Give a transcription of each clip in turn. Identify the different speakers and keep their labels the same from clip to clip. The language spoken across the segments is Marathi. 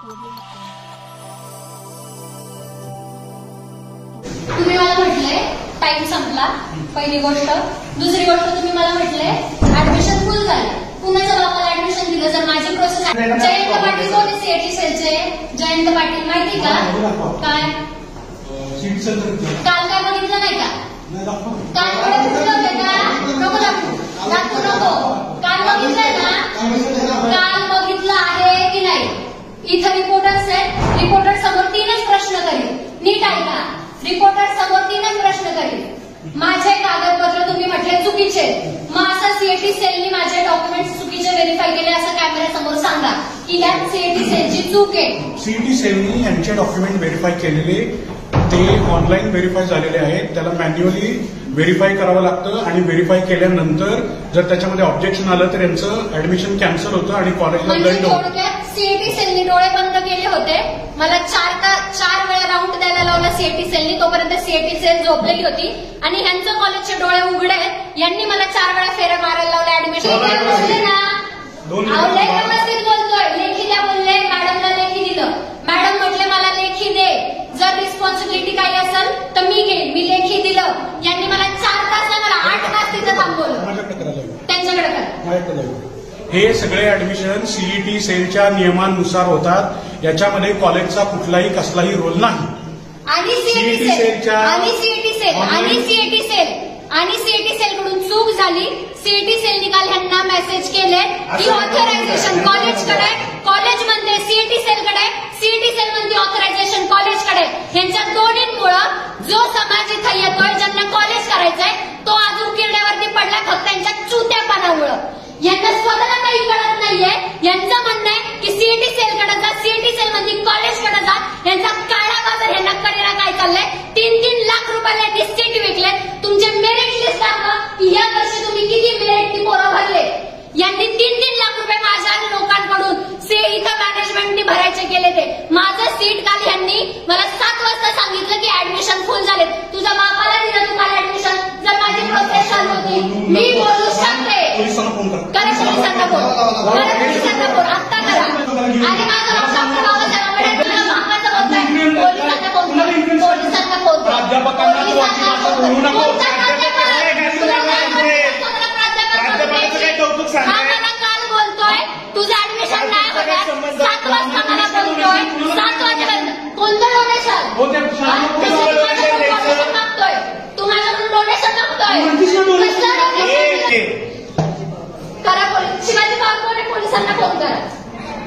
Speaker 1: तुम्ही मला म्हटले टाइम संपला, पहिली गोष्ट. दुसरी गोष्ट तुम्ही मला म्हटले ऍडमिशन फुल झालं. कुणाच्या बापाला ऍडमिशन दिलं जर माझी प्रोसेस. जयंत पाटील कोण सीएटी सेलचे? जयंत पाटील माहिती का? काय काल काय बघितलं नाही का? काल बघितलं होते का? नको दाखवू नको. काल बघितलंय ना? काल बघितलं आहे की नाही? इथं रिपोर्टर्स आहेत. रिपोर्टर समोर 3च प्रश्न करील. नीट ऐका. रिपोर्टर समोर 3च प्रश्न करील. माझे कागदपत्र तुम्ही म्हटले चुकीचे, मग असं सीएटी सेलनी माझे डॉक्युमेंट्स चुकीचे व्हेरीफाय केले असं कॅमेऱ्यासमोर सांगा की यात सीएटी सेलची चूक आहे.
Speaker 2: सीएटी सेलनी यांचे डॉक्युमेंट व्हेरीफाय केलेले ते ऑनलाईन व्हेरीफाय झालेले आहेत. त्याला मॅन्युअली व्हेरीफाय करावं लागतं आणि व्हेरीफाय केल्यानंतर जर त्याच्यामध्ये ऑब्जेक्शन आलं तर यांचं ऍडमिशन कॅन्सल होतं आणि कॉलेजला दंड होतो.
Speaker 1: सीएटी सेलनी डोळे बंद केले होते. मला 4 वेळा राऊंड द्यायला लावला सीएटी सेलनी. तोपर्यंत सीएटी सेल झोपलेली होती आणि ह्यांचं कॉलेजचे डोळे उघडे आहेत. यांनी मला 4 वेळा फेऱ्या मारायला लावल्या ऍडमिशन बोलले ना. व्यवस्थित बोलतोय. लेखी द्या बोलले. मॅडमला लेखी दिलं. मॅडम म्हटले मला लेखी दे. जर रिस्पॉन्सिबिलिटी काही असेल तर मी घेईन. मी लेखी दिलं. यांनी मला 4 तास नाही मला 8 तास तिथं थांबवलं. त्यांच्याकडे करा.
Speaker 2: हे सगळे ऍडमिशन सीईटी सेलच्या नियमांनुसार होतात. याच्यामध्ये कॉलेजचा कुठलाही कसलाही रोल नाही.
Speaker 1: आणि सीईटी सेल कडून चूक झाली. सीईटी सेलनी काल ह्यांना मेसेज केले की ऑथरायझेशन कॉलेजकडे. कॉलेज म्हणते सीईटी सेलकडे. सीईटी सेल म्हणते ऑथरायझेशन कॉलेजकडे. यांच्या दोन्हींमुळं जो समाज इथं येतोय ज्यांना कॉलेज करायचंय तो अजून किरड्यावरती पडला फक्त त्यांच्या चुत्यापणामुळं. यांना स्वतःला काही कळत नाहीये. यांचं म्हणणं आहे की सीईटी सेलकडे जा. सीईटी सेल म्हणजे कॉलेजकडे जा. यांचा काळा बाजार यांना करेला काय चाललंय. 3-3 लाख रुपयाला यांनी सीट विकले. तुमचे मेरिट लिस्ट दाखवा की या वर्षी तुम्ही किती मेरिटची पोरं भरले. यांनी 3-3 लाख रुपये माझ्या लोकांकडून इथं मॅनेजमेंटनी भरायचे केले. ते माझं सीट काल यांनी मला 7 वाजता सांगितलं की ऍडमिशन फुल झाले. तुझ्या बापाला दिलं तू काल ऍडमिशन. जर माझी प्रोसेस चालू होती मी बोलू शकते. करा पोलिसांना फोन. करा पोलिसांना फोन. आत्ता करा. आणि माझं डॉक्टर बाबासाहेब तुला मामाचं बोलताय. पोलिसांना फोन कर. पोलिसांना फोन कर. पोलिसांना फोन कर. हा मला काल बोलतोय तुझं ऍडमिशन नाही होत. 7 वाजता मला बोलतोय. 7 वाजेपर्यंत कोणतं डोनेशन मागतोय? तू माझ्याकडून डोनेशन मागतोय. करा शिवाजी बाबूने पोलिसांना फोन करा.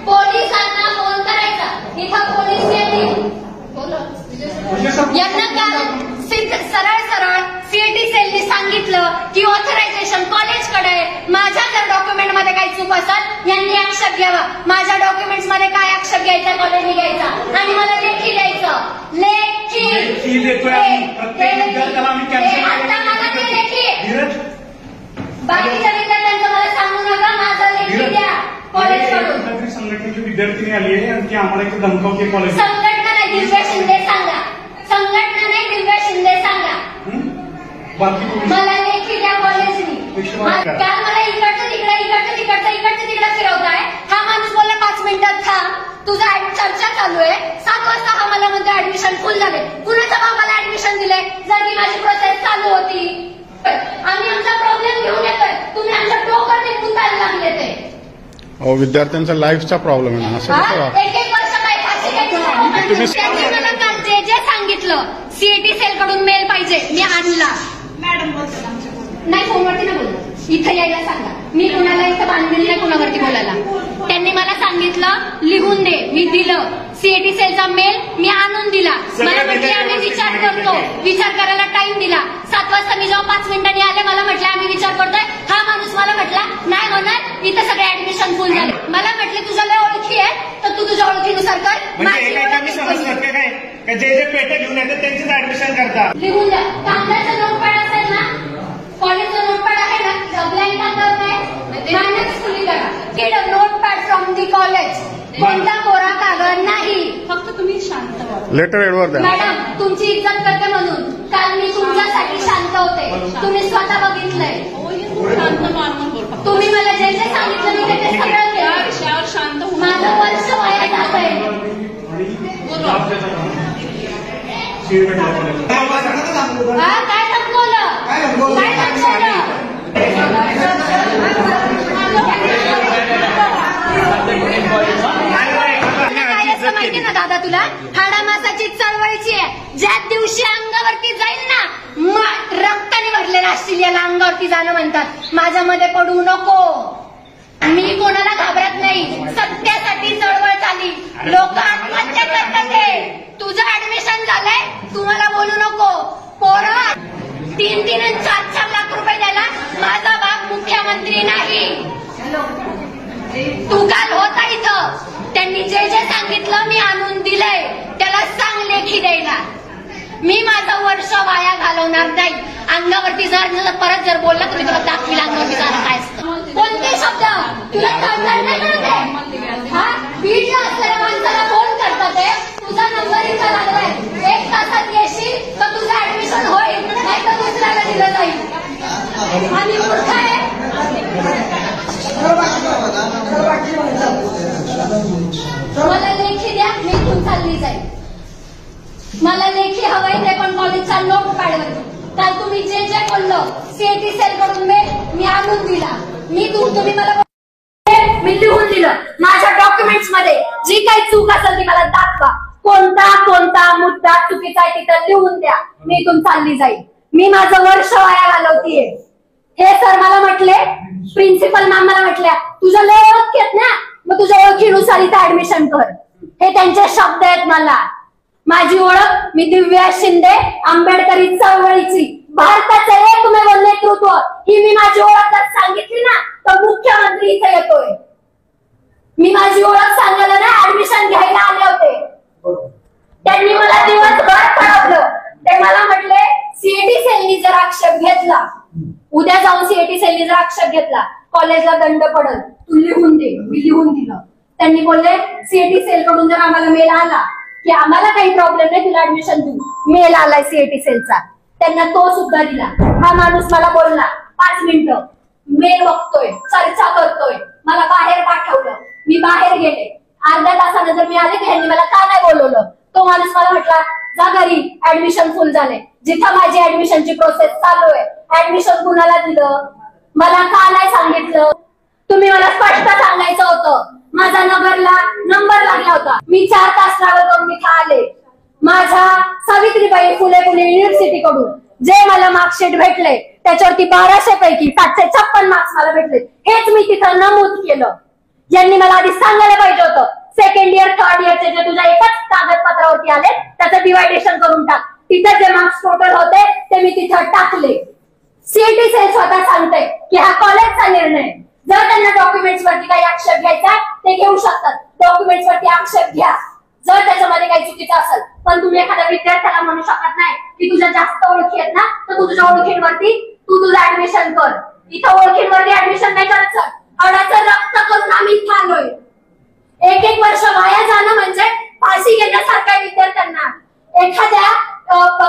Speaker 1: पोलिसांना फोन करायचा. इथं पोलीस येतील. यांना काल सरळ सीईटी सेलनी सांगितलं की ऑथरायझेशन कॉलेजकडे. माझ्या जर डॉक्युमेंट मध्ये काही चूक असेल यांनी आक्षेप घ्यावा. माझ्या डॉक्युमेंट्स मध्ये काय आक्षेप घ्यायचा कॉलेजने घ्यायचा आणि मला लेखी द्यायचं. लेखी आता मला ते लेखी. बाकीच्या विद्यार्थ्यांचं मला सांगू नका. माझं लेखी द्या कॉलेजकडून.
Speaker 2: संघटनेची विद्यार्थी आली आहे आणि ती आम्हाला इथे धमकावते कॉलेज.
Speaker 1: संघटना नाही दिव्या शिंदे सांगा. संघटना नाही दिव्या शिंदे सांगा. मला लेखी द्या कॉलेजनी. काल मला इकडचं तिकडं फिरवताय. हा माणूस बोलला 5 मिनिटात थांब. तुझा चर्चा चालू आहे. 7 वाजता हा मला म्हणतो ऍडमिशन फुल झाले. कुणाच्या बाबाला ऍडमिशन दिले जर की माझी प्रोसेस चालू होती. आम्ही आमचा प्रॉब्लेम घेऊन येतोय. तुम्ही आमच्या डोकर निघून जायला लागले. ते
Speaker 3: विद्यार्थ्यांचा लाईफचा प्रॉब्लेम आहे. असं
Speaker 1: एक वर्ष काय मला काल जे सांगितलं सीईटी सेल कडून मेल पाहिजे मी आणला. मॅडम नाही फोनवरती नाही बोलत. इथं यायला सांगा. मी कुणाला इथं बांधलेली नाही कुणावरती बोलायला. त्यांनी मला सांगितलं लिहून दे. मी दिलं. सीईटी सेलचा मेल मी आणून दिला. मला म्हटले आम्ही विचार करतो. विचार करायला टाइम दिला. 7 वाजता मी जेव्हा 5 मिनिटांनी आले मला म्हटलं आम्ही विचार करतोय. हा माणूस मला म्हटला नाही होणार. इथं सगळे ऍडमिशन फुल झाले. मला म्हटले तुझ्याला ओळखी आहे तर तू तुझ्या ओळखीनुसार कर.
Speaker 4: जे पेटे घेऊन येतात त्यांचीच ऍडमिशन करतात.
Speaker 1: लिहून द्या. कागदाचं नोटपॅड असेल ना कॉलेजचं नोटपॅड आहे ना ब्लँक कागद नाही मायनस खुली करा. Notepad from the college. कोणता कोरा कागद नाही. फक्त तुम्ही शांत व्हा.
Speaker 3: लेटर एडवर द्या.
Speaker 1: मॅडम तुमची इज्जत करते म्हणून काल मी तुमच्यासाठी शांत होते. तुम्ही स्वतः बघितलंय. तुम्ही मला जे सांगितलं मी ते सगळं केलं. माझं वर्ष वाया जात आहे. काय धमकवलं? माहिती ना दादा तुला हाडामासाची चळवळीची आहे. ज्या दिवशी अंगावरती जाईल ना रक्ताने भरलेला असतील याला अंगावरती जाणं म्हणतात. माझ्यामध्ये पडू नको. मी कोणाला घाबरत नाही. सत्यासाठी चळवळ झाली. लोक आत्महत्या करतात. तुझं ऍडमिशन झालंय तुम्हाला बोलू नको. पोरं 3-3 आणि 4-4 लाख रुपये द्यायला माझा बाप मुख्यमंत्री नाही. तू काल होता इथं. त्यांनी जे जे सांगितलं मी आणून दिलंय. त्याला सांग लेखी द्यायला. मी माझं वर्ष वाया घालवणार नाही. अंगावरती जर परत जर बोलला तुम्ही तुला दाखवील अंगावरती जाणं काय असतं. कोणते शब्द तुला कळणार नाही करत आहे. हा बीडला असलेल्या माणसाला फोन करतात. तुझा नंबर इथं लागलाय. 1 तासात येशील तर तुझं ऍडमिशन होईल नाही तर दुसऱ्याला दिलं जाईल. आणि मूर्ख आहे. मला लेखी द्या. मी इथून चालली जाईल. मला लेखी हवंय ते पण कॉलेजचा नोट पॅडवर. काल तुम्ही जे जे बोललो सीएटी सेल कडून मी आणून दिला. तुम्ही मला मी लिहून दिलं. माझ्या डॉक्युमेंट्स मध्ये जी काही चूक असेल ती मला दाखवा. कोणता मुद्दा चुकीचा आहे तिथं लिहून द्या. मी इथून चालली जाईल. मी माझं वर्ष वाया घालवतीये. हे सर मला म्हटले, प्रिन्सिपल मॅम मला म्हटल्या तुझ्या लय ओळख आहेत ना मग तुझ्या ओळखीनुसार इथं ऍडमिशन कर. हे त्यांचे शब्द आहेत. मला माझी ओळख मी दिव्या शिंदे आंबेडकरी चळवळीची भारताचं एकमेव नेतृत्व ही मी माझी ओळख जर सांगितली ना तर मुख्यमंत्री इथे येतोय. मी माझी ओळख सांगायला ना ऍडमिशन घ्यायला आले होते. त्यांनी मला दिवसभर कळवलं. ते मला म्हटले सीएटी सेलनी जर आक्षेप घेतला उद्या जाऊन सीएटी सेलनी जर आक्षेप घेतला कॉलेजला दंड पडल. तू लिहून दे. मी लिहून दिलं. त्यांनी बोलले सीएटी सेल कडून जर आम्हाला मेल आला की आम्हाला काही प्रॉब्लेम नाही तुला ऍडमिशन देऊ. मेल आलाय सीएटी सेलचा. त्यांना तो सुद्धा दिला. हा माणूस मला बोलला 5 मिनिटं मेल बघतोय चर्चा करतोय. मला बाहेर पाठवलं. मी बाहेर गेले. अर्ध्या तासानंतर जर मी आले की ह्यांनी मला का नाही बोलवलं. तो माणूस मला म्हटला जा घरी ऍडमिशन फुल झाले. जिथं माझी ऍडमिशनची प्रोसेस चालू आहे ऍडमिशन कुणाला दिलं मला का नाही सांगितलं. तुम्ही मला स्पष्ट सांगायचं होतं. माझा नगरला नंबर लागला होता. मी 4 तास ट्रॅव्हल करून इथं आले. माझ्या सावित्रीबाई फुले पुणे युनिव्हर्सिटी कडून जे मला मार्कशीट भेटले त्याच्यावरती 1200 पैकी 756 मार्क्स मला भेटले. हेच मी तिथं नमूद केलं. यांनी मला आधी सांगायला पाहिजे होतं. 2nd इयर 3rd इयरचे जे तुझ्या एकाच कागदपत्रावरती आले त्याचं डिवायडेशन करून टाक. तिथं जे मार्क्स टोटल होते ते मी तिथं टाकले. सीएटी सेल स्वतः सांगते की हा कॉलेजचा निर्णय. जर त्यांना डॉक्युमेंट्स वरती काही आक्षेप घ्यायचा ते घेऊ शकतात. डॉक्युमेंट्स वरती आक्षेप घ्या जर त्याच्यामध्ये काही चुकीचं असेल. पण तुम्ही एखाद्या विद्यार्थ्याला म्हणू शकत नाही की तुझ्या जास्त ओळखी आहेत ना तर तू तुझ्या ओळखींवरती तू तुझं ऍडमिशन कर. इथं ओळखींवरती ऍडमिशन नाही करायचं. अडाचं रक्त करून आम्ही इथं आलोय. 1 वर्ष वाया जाणं म्हणजे फाशी घेण्यासारखं आहे विद्यार्थ्यांना. एखाद्या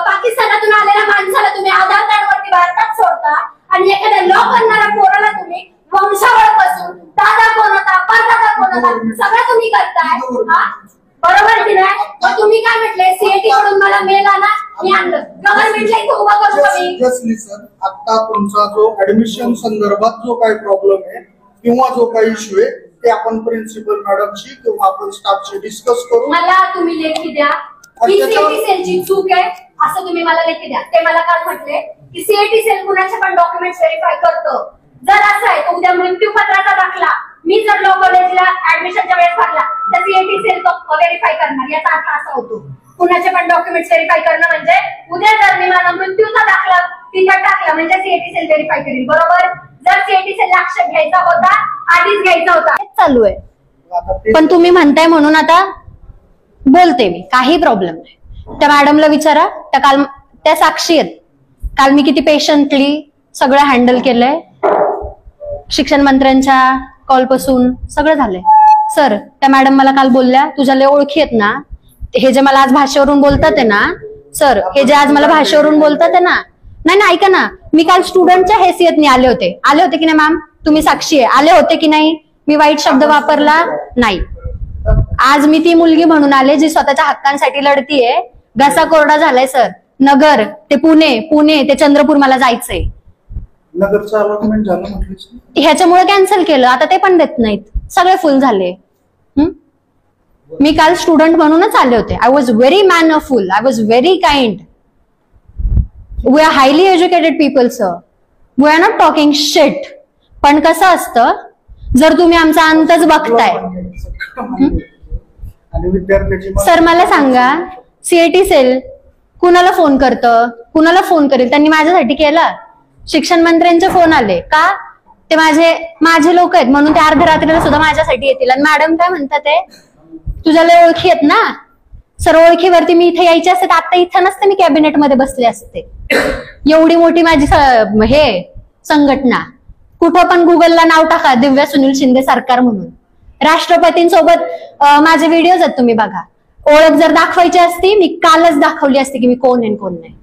Speaker 1: पाकिस्तानातून आलेल्या माणसाला तुम्ही आधार कार्ड वरती भारतात सोडता आणि एखाद्या लॉ करणाऱ्या पोराला तुम्ही वंशावळपासून दादा कोण होता परदादा कोण होता सगळं तुम्ही करताय. बरोबर की नाही. मग तुम्ही काय म्हटले सीएटी कडून मला मेल आला मी आणलं. गव्हर्नमेंटला इथं उभा करू
Speaker 5: सिरियसली सर आता तुमचा जो ऍडमिशन संदर्भात जो काही प्रॉब्लेम आहे किंवा जो काही इश्यू आहे ते आपण प्रिन्सिपल मॅडमशी किंवा आपण स्टाफशी डिस्कस करू.
Speaker 1: मला तुम्ही लेखी द्या की सीएटी सेलची चूक आहे असं तुम्ही मला लेखी द्या. ते मला काल म्हटले की सीएटी सेल कुणाचे पण डॉक्युमेंट्स व्हेरीफाय करतो. जर असं आहे तर उद्या मृत्यूपत्राचा दाखला मी जर लॉ कॉलेजला ऍडमिशनच्या वेळेस भरला तर सीएटी सेल व्हेरीफाय करणार. याचा अर्थ असा होतो कुणाचे पण डॉक्युमेंट्स व्हेरीफाय करणं म्हणजे उद्या जर मी माझा मृत्यूचा दाखला तिथं टाकला म्हणजे सीएटी सेल व्हेरीफाय करेल. बरोबर. जर सीएटी सेल आक्षेप घ्यायचा होता आधीच घ्यायचा होता. चालू आहे पण तुम्ही म्हणताय म्हणून आता बोलते मी. काही प्रॉब्लेम नाही. त्या मॅडमला विचारा. त्या काल त्या साक्षी आहेत. काल मी किती पेशंटली सगळं हँडल केलंय. शिक्षण मंत्र्यांच्या कॉल पासून सगळं झालंय. सर त्या मॅडम मला काल बोलल्या तुझ्या लय ओळखी आहेत ना. हे जे मला आज भाषेवरून बोलतात आहे ना सर हे जे आज मला भाषेवरून बोलतात आहे ना नाही ना ऐका ना मी काल स्टुडंटच्या हैसियतने आले होते की नाही मॅम. तुम्ही साक्षी आहे. आले होते की नाही. मी वाईट शब्द वापरला नाही.
Speaker 6: आज मी ती मुलगी म्हणून आले जी स्वतःच्या हक्कांसाठी लढतीये. घसा कोरडा झालाय सर. नगर ते पुणे ते चंद्रपूर मला जायचंय.
Speaker 5: नगरचं अलॉटमेंट झालं म्हटलं.
Speaker 6: ह्याच्यामुळे कॅन्सल केलं. आता ते पण देत नाहीत. सगळे फुल झाले. मी काल स्टुडंट म्हणूनच आले होते. I was very mannerful. I was very kind. We are highly educated people sir. We are not talking shit. पण कसं असतं, जर तुम्ही आमचा अंतच बघताय.
Speaker 5: आणि विद्यार्थ्याची
Speaker 6: सर मला सांगा, सीएटी सेल कुणाला फोन करतं, कुणाला फोन करेल? त्यांनी माझ्यासाठी केलं. शिक्षण मंत्र्यांचे फोन आले का? ते माझे लोक आहेत म्हणून ते अर्ध्या रात्रीला सुद्धा माझ्यासाठी येतील. आणि मॅडम काय म्हणतात, ते तुझ्याला ओळखी आहेत ना? सर ओळखीवरती मी इथे यायचे असते तर आता इथं नसते, मी कॅबिनेटमध्ये बसले असते. एवढी मोठी माझी संघटना. कुठं पण गुगलला नाव टाका, दिव्या सुनील शिंदे सरकार म्हणून. राष्ट्रपतींसोबत माझे व्हिडिओज आहेत, तुम्ही बघा. ओळख जर दाखवायची असती, मी कालच दाखवली असती की मी कोण आहे कोण नाही.